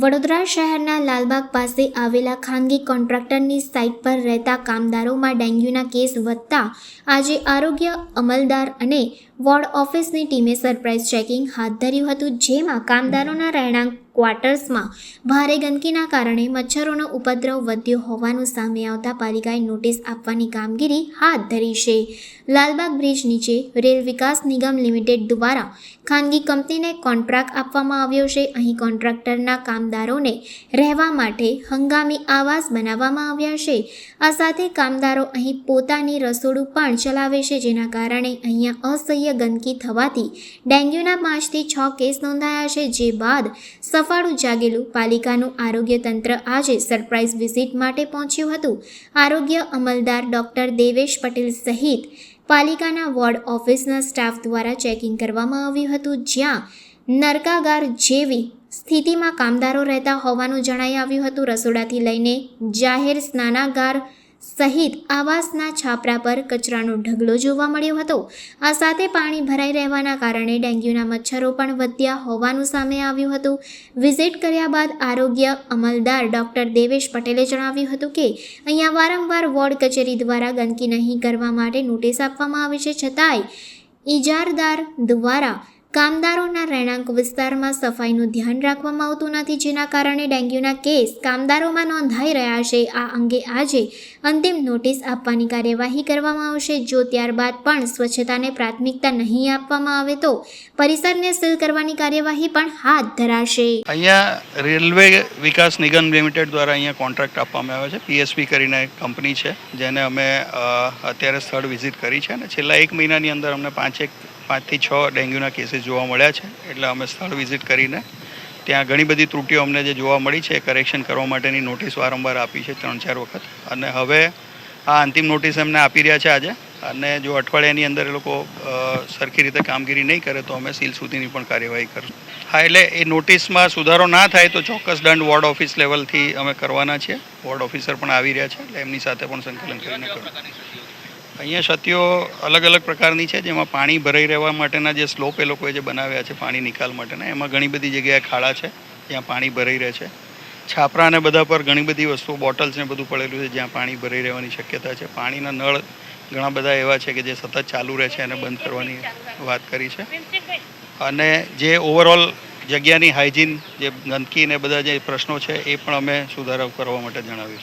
વડોદરા શહેરના લાલબાગ પાસે આવેલા ખાનગી કોન્ટ્રાક્ટરની સાઇટ પર રહેતા કામદારોમાં ડેન્ગ્યુના કેસ વધતા આજે આરોગ્ય અમલદાર અને વોર્ડ ઓફિસની ટીમે સરપ્રાઇઝ ચેકિંગ હાથ ધર્યું હતું, જેમાં કામદારોના રહેણાંક ક્વાર્ટર્સમાં ભારે ગંદકીના કારણે મચ્છરોનો ઉપદ્રવ વધ્યો હોવાનું સામે આવતા પાલિકાએ નોટિસ આપવાની કામગીરી હાથ ધરી છે. લાલબાગ બ્રિજ નીચે રેલ વિકાસ નિગમ લિમિટેડ દ્વારા ખાનગી કંપનીને કોન્ટ્રાક્ટ આપવામાં આવ્યો છે. અહીં કોન્ટ્રાક્ટરના કામદારોને રહેવા માટે હંગામી આવાસ બનાવવામાં આવ્યા છે. આ સાથે કામદારો અહીં પોતાની રસોડું પણ ચલાવે છે, જેના કારણે અહીંયા અસહ્ય ગંદકી થવાથી ડેન્ગ્યુના 5 થી 6 કેસ નોંધાયા છે. જે બાદ સફાળું જાગેલું પાલિકાનું આરોગ્ય તંત્ર આજે સરપ્રાઇઝ વિઝિટ માટે પહોંચ્યું હતું. આરોગ્ય અમલદાર ડોક્ટર દેવેશ પટેલ સહિત પાલિકાના વોર્ડ ઓફિસના સ્ટાફ દ્વારા ચેકિંગ કરવામાં આવ્યું હતું, જ્યાં નરકાગાર જેવી સ્થિતિમાં કામદારો રહેતા હોવાનું જણાઈ આવ્યું હતું. રસોડાથી લઈને જાહેર સ્નાનાગાર સહિત આવાસના છાપરા પર કચરાનો ઢગલો જોવા મળ્યો હતો. આ સાથે પાણી ભરાઈ રહેવાના કારણે ડેન્ગ્યુના મચ્છરો પણ વધ્યા હોવાનું સામે આવ્યું હતું. વિઝિટ કર્યા બાદ આરોગ્ય અમલદાર ડોક્ટર દેવેશ પટેલે જણાવ્યું હતું કે અહીંયા વારંવાર વોર્ડ કચેરી દ્વારા ગંદકી નહીં કરવા માટે નોટિસ આપવામાં આવી છે, છતાંય ઇજારદાર દ્વારા કામદારોના રહેણાંક વિસ્તારમાં સફાઈનું ધ્યાન રાખવામાં આવતું નથી, જેના કારણે ડેન્ગ્યુના કેસ કામદારોમાં નોંધાઈ રહ્યા છે. આ અંગે આજે અંતિમ નોટિસ આપવાની કાર્યવાહી કરવામાં આવશે. જો ત્યારબાદ પણ સ્વચ્છતાને પ્રાથમિકતા નહીં આપવામાં આવે તો પરિસરને સીલ કરવાની કાર્યવાહી પણ હાથ ધરાશે. અહીંયા રેલવે વિકાસ નિગમ લિમિટેડ દ્વારા અહીંયા કોન્ટ્રાક્ટ આપવામાં આવ્યો છે. પીએસપી કરીને એક કંપની છે, જેને અમે અત્યારે સ્થળ વિઝિટ કરી છે અને છેલ્લા 1 મહિનાની અંદર અમને 5 થી 6 ડેન્ગ્યુના કેસીસ જોવા મળ્યા છે. એટલે અમે સ્થળ વિઝિટ કરીને ત્યાં ઘણી બધી ત્રુટીઓ અમને જે જોવા મળી છે એ કરેક્શન કરવા માટેની નોટિસ વારંવાર આપી છે, 3-4 વખત. અને હવે આ અંતિમ નોટિસ એમને આપી રહ્યા છે આજે. અને જો અઠવાડિયાની અંદર એ લોકો સરખી રીતે કામગીરી નહીં કરે તો અમે સીલ સુધીની પણ કાર્યવાહી કરીશું. હા, એટલે એ નોટિસમાં સુધારો ના થાય તો ચોક્કસ દંડ વોર્ડ ઓફિસ લેવલથી અમે કરવાના છીએ. વોર્ડ ઓફિસર પણ આવી રહ્યા છે, એટલે એમની સાથે પણ સંકલન કરીને કરવું. અહીંયા ક્ષતિઓ અલગ અલગ પ્રકારની છે, જેમાં પાણી ભરાઈ રહેવા માટેના જે સ્લોપ એ લોકોએ જે બનાવ્યા છે પાણી નિકાલ માટેના, એમાં ઘણી બધી જગ્યાએ ખાડા છે જ્યાં પાણી ભરાઈ રહે છે. છાપરા અને બધા પર ઘણી બધી વસ્તુઓ, બોટલ્સ ને બધું પડેલું છે જ્યાં પાણી ભરાઈ રહેવાની શક્યતા છે. પાણીના નળ ઘણા બધા એવા છે કે જે સતત ચાલુ રહે છે, એને બંધ કરવાની વાત કરી છે. અને જે ઓવરઓલ જગ્યાની હાઇજીન, જે ગંદકી ને બધા જે પ્રશ્નો છે એ પણ અમે સુધારો કરવા માટે જણાવ્યું છે.